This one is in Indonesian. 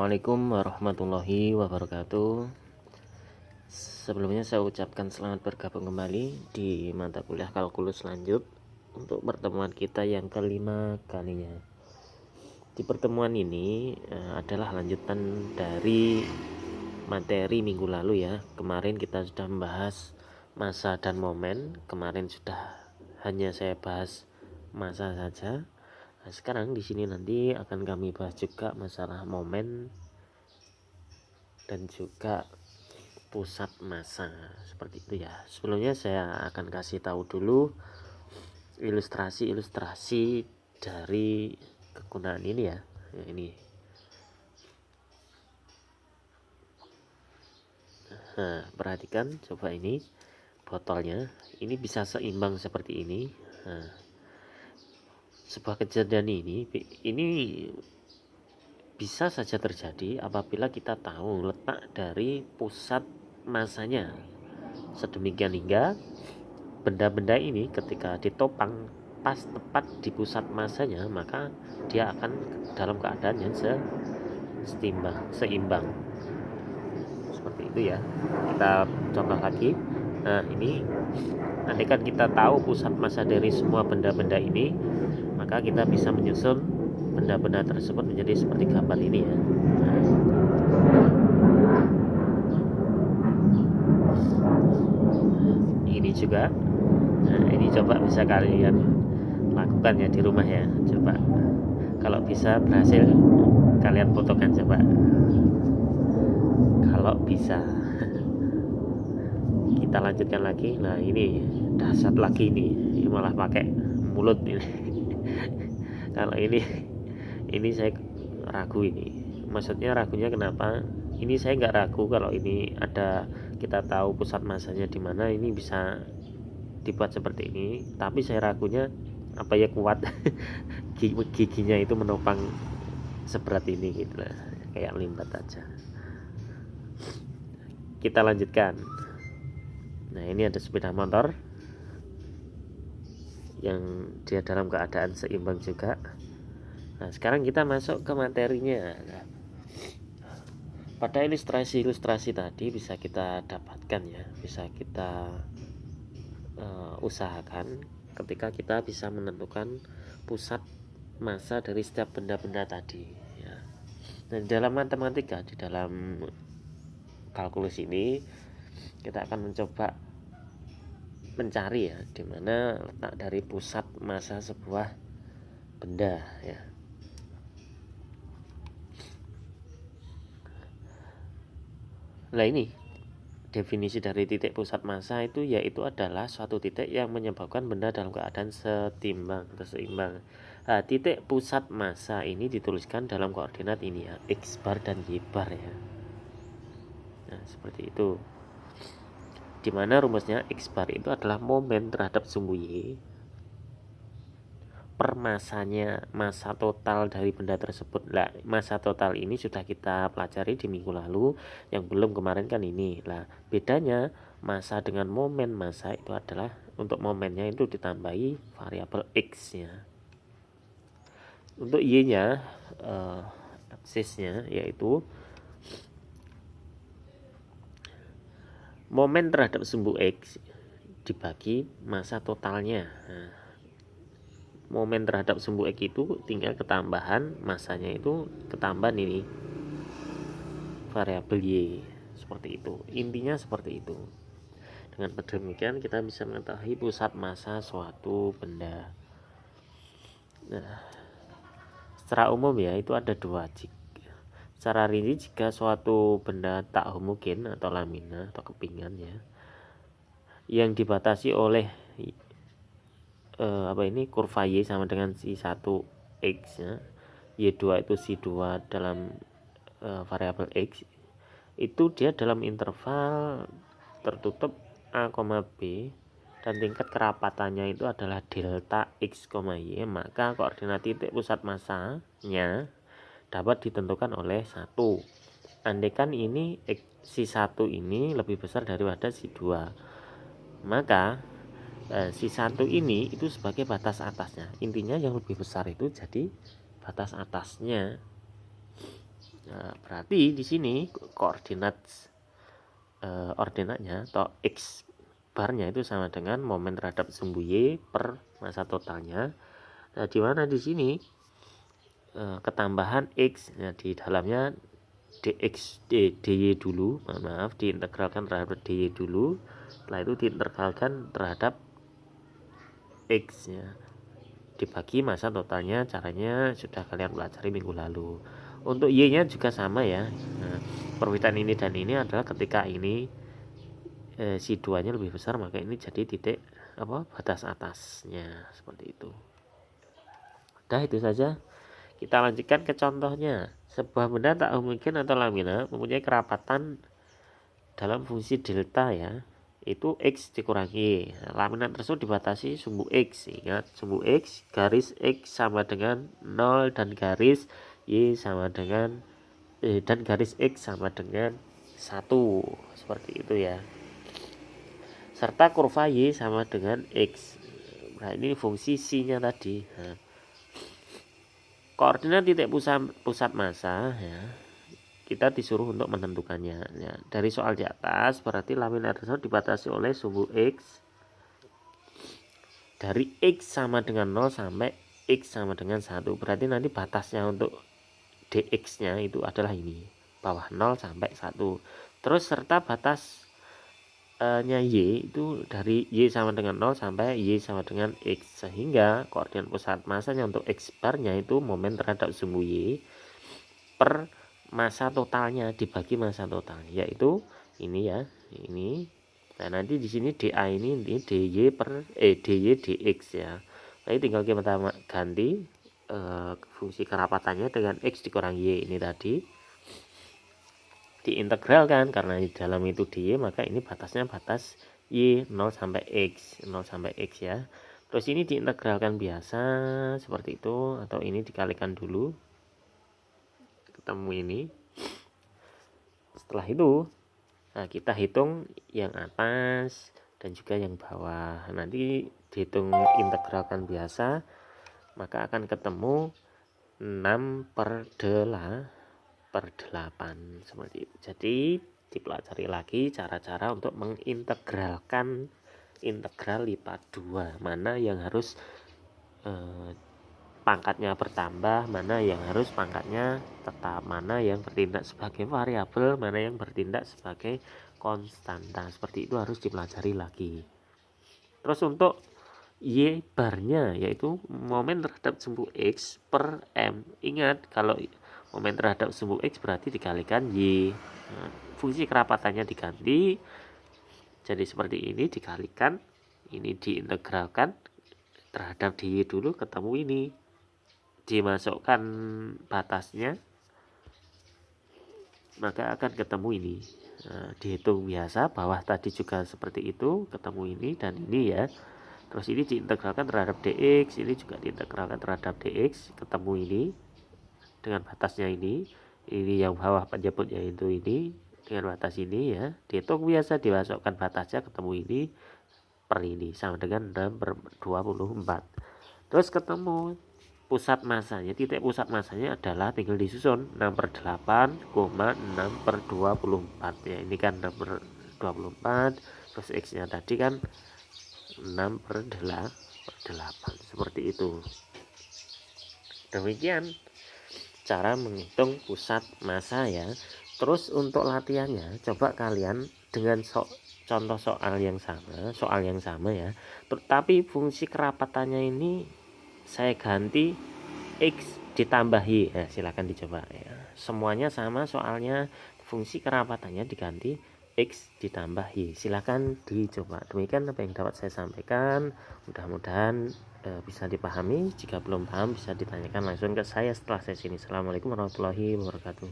Assalamualaikum warahmatullahi wabarakatuh. Sebelumnya saya ucapkan selamat bergabung kembali di mata kuliah kalkulus lanjut untuk pertemuan kita yang kelima kalinya. Di pertemuan ini adalah lanjutan dari materi minggu lalu ya. Kemarin kita sudah membahas masa dan momen. Kemarin sudah hanya saya bahas masa saja. Nah, sekarang di sini nanti akan kami bahas juga masalah momen dan juga pusat massa seperti itu ya. Sebelumnya saya akan kasih tahu dulu ilustrasi dari kegunaan ini ya. Ini. Nah, perhatikan coba ini botolnya. Ini bisa seimbang seperti ini. Nah, sebuah kejadian ini bisa saja terjadi apabila kita tahu letak dari pusat massanya. Sedemikian hingga benda-benda ini ketika ditopang pas tepat di pusat massanya, maka dia akan dalam keadaan yang seimbang. Seperti itu ya. Kita contoh lagi. Nah, ini andaikan kita tahu pusat massa dari semua benda-benda ini, maka kita bisa menyusun benda-benda tersebut menjadi seperti gambar ini ya. Ini juga. Nah, ini coba bisa kalian lakukan ya di rumah ya. Coba kalau bisa berhasil kalian fotokan coba. Kalau bisa. Kita lanjutkan lagi. Nah, ini dahsyat lagi ini malah pakai mulut ini. Kalau ini saya ragu ini. Maksudnya ragunya kenapa? Ini saya nggak ragu kalau ini ada, kita tahu pusat massanya di mana, ini bisa dibuat seperti ini. Tapi saya ragunya apa ya kuat giginya itu menopang seberat ini gitu lah, kayak limbat aja. Kita lanjutkan. Nah, ini ada sepeda motor yang dia dalam keadaan seimbang juga. Nah, sekarang kita masuk ke materinya. Nah, pada ilustrasi tadi bisa kita dapatkan ya, bisa kita usahakan ketika kita bisa menentukan pusat massa dari setiap benda-benda tadi ya. Dan dalam matematika, di dalam kalkulus ini kita akan mencoba mencari ya di mana letak dari pusat massa sebuah benda ya. Nah, ini definisi dari titik pusat massa itu yaitu adalah suatu titik yang menyebabkan benda dalam keadaan seimbang. Nah, titik pusat massa ini dituliskan dalam koordinat ini ya, X bar dan Y bar ya. Nah, seperti itu. Dimana rumusnya X bar itu adalah momen terhadap sumbu Y per masanya, massa total dari benda tersebut. Lah, massa total ini sudah kita pelajari di minggu lalu, yang belum kemarin kan ini. Lah, bedanya massa dengan momen massa itu adalah untuk momennya itu ditambahi variabel X nya. Untuk Y nya absisnya yaitu momen terhadap sumbu X dibagi massa totalnya. Nah, momen terhadap sumbu X itu tinggal ketambahan massanya itu ketambahan ini variabel Y, seperti itu. Intinya seperti itu. Dengan demikian kita bisa mengetahui pusat massa suatu benda. Nah, secara umum ya itu ada dua. Secara rinci jika suatu benda tak homogen atau lamina atau kepingan ya, yang dibatasi oleh kurva Y sama dengan Si1X ya. Y2 itu Si2 dalam variabel X, itu dia dalam interval tertutup A, B dan tingkat kerapatannya itu adalah delta X, Y, maka koordinat titik pusat massanya dapat ditentukan oleh 1. Andaikan ini Si1 ini lebih besar daripada Si2, maka Si1 ini itu sebagai batas atasnya. Intinya yang lebih besar itu jadi batas atasnya. Nah, berarti di sini koordinat ordinatnya atau X barnya itu sama dengan momen terhadap sumbu Y per massa totalnya. Nah, di mana di sini ketambahan X, nah di dalamnya dx dy dulu, maaf, diintegralkan terhadap dy dulu, setelah itu diintegralkan terhadap X ya, dibagi massa totalnya. Caranya sudah kalian pelajari minggu lalu. Untuk Y nya juga sama ya. Nah, perbedaan ini dan ini adalah ketika ini si 2 nya lebih besar, maka ini jadi titik batas atasnya, seperti itu. Udah, itu saja. Kita lanjutkan ke contohnya. Sebuah benda tak homogen atau lamina mempunyai kerapatan dalam fungsi delta ya, itu X dikurangi. Nah, lamina tersebut dibatasi sumbu X. Ingat, sumbu X, garis X sama dengan 0 dan garis Y sama dengan dan garis X sama dengan 1. Seperti itu ya. Serta kurva Y sama dengan X. Nah, ini fungsi C-nya tadi. Nah, koordinat titik pusat massa ya, kita disuruh untuk menentukannya ya. Dari soal di atas berarti lamina tersebut dibatasi oleh sumbu X dari X sama dengan 0 sampai X sama dengan 1. Berarti nanti batasnya untuk dx nya itu adalah ini, bawah 0 sampai 1. Terus serta batas nya Y itu dari Y sama dengan 0 sampai Y sama dengan X, sehingga koordinat pusat massanya untuk X barnya itu momen terhadap sumbu Y per massa totalnya dibagi massa totalnya, yaitu ini ya, ini. Nah, nanti di sini dA ini dy per dy dx ya. Jadi tinggal kita ganti fungsi kerapatannya dengan X dikurangi Y ini tadi, diintegralkan karena di dalam itu dy, maka ini batasnya batas Y 0 sampai X, 0 sampai X ya. Terus ini diintegralkan biasa seperti itu, atau ini dikalikan dulu ketemu ini. Setelah itu nah, kita hitung yang atas dan juga yang bawah. Nanti dihitung integralkan biasa, maka akan ketemu 6/8 seperti itu. Jadi dipelajari lagi cara-cara untuk mengintegralkan integral lipat 2, mana yang harus pangkatnya bertambah, mana yang harus pangkatnya tetap, mana yang bertindak sebagai variabel, mana yang bertindak sebagai konstanta. Seperti itu harus dipelajari lagi. Terus untuk Y barnya, yaitu momen terhadap sumbu X per M. Ingat, kalau momen terhadap sumbu X berarti dikalikan Y. Nah, fungsi kerapatannya diganti jadi seperti ini, dikalikan ini, diintegralkan terhadap dy dulu, ketemu ini, dimasukkan batasnya, maka akan ketemu ini. Nah, dihitung biasa, bawah tadi juga seperti itu, ketemu ini dan ini ya. Terus ini diintegralkan terhadap dx, ini juga diintegralkan terhadap dx, ketemu ini dengan batasnya ini yang bawah penyebut yaitu ini dengan batas ini ya. Dihitung biasa, dimasukkan batasnya, ketemu ini per ini sama dengan 6/24. Terus ketemu pusat massanya, titik pusat massanya adalah tinggal disusun 6/8, 6/24 ya. Ini kan 6/24, terus X nya tadi kan 6/8, seperti itu. Demikian cara menghitung pusat massa ya. Terus untuk latihannya, coba kalian dengan contoh soal yang sama ya, tapi fungsi kerapatannya ini saya ganti X ditambah Y ya, silahkan dicoba ya. Semuanya sama soalnya, fungsi kerapatannya diganti X ditambah Y, silahkan dicoba. Demikian apa yang dapat saya sampaikan, mudah-mudahan bisa dipahami. Jika belum paham bisa ditanyakan langsung ke saya setelah sesi ini. Assalamualaikum warahmatullahi wabarakatuh.